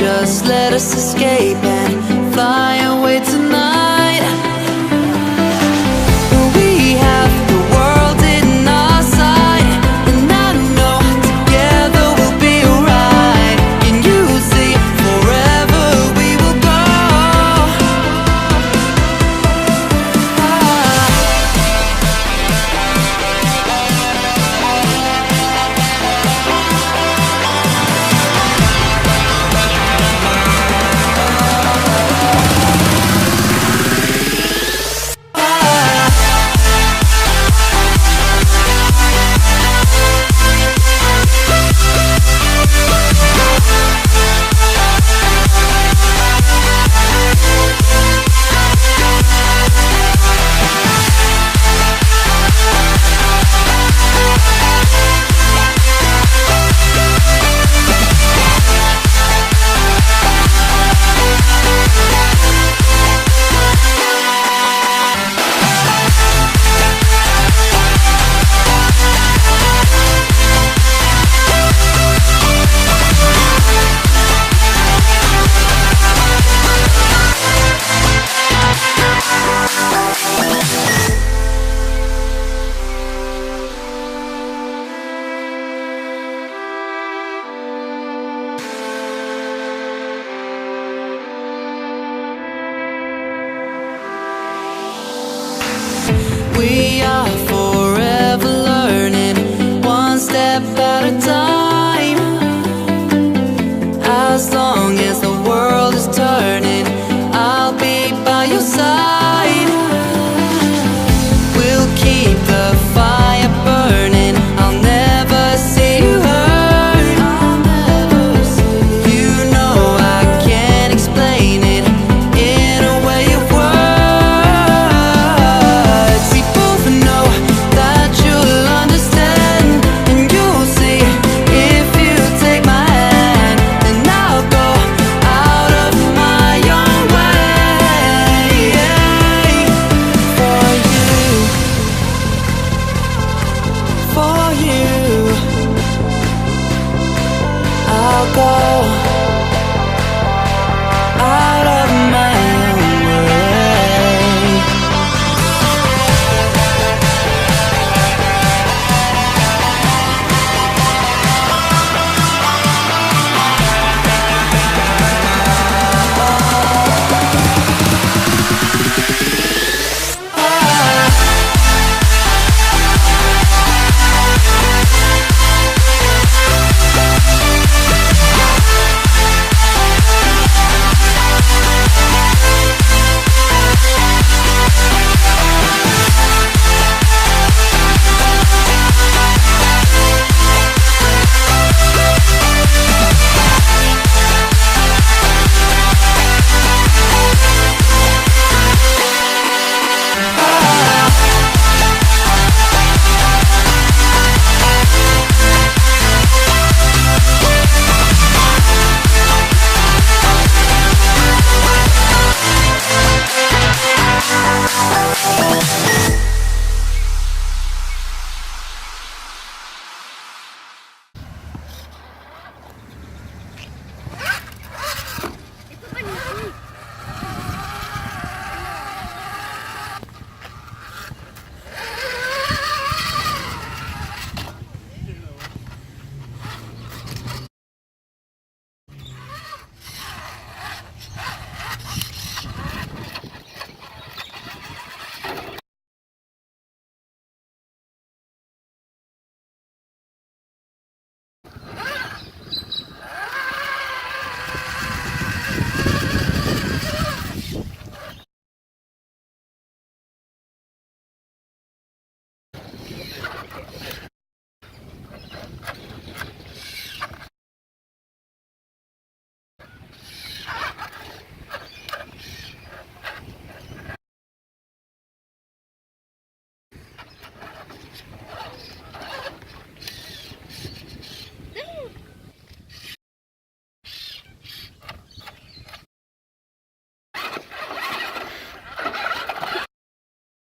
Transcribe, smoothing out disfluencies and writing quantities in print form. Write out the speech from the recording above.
just let us escape and fly away tonight. We have the world in our sight, and I know together we'll be alright. Can you see forever we will go? We are forever learning, one step at a time. As long as the world is turning, I'll be by your side. We'll keep the fire burning, I'll never see you hurt. You know I can't explain it in a way of words. We both know that you'll understand, and you'll see if you take my hand. Then I'll go out of my own way for you, for you. I'll go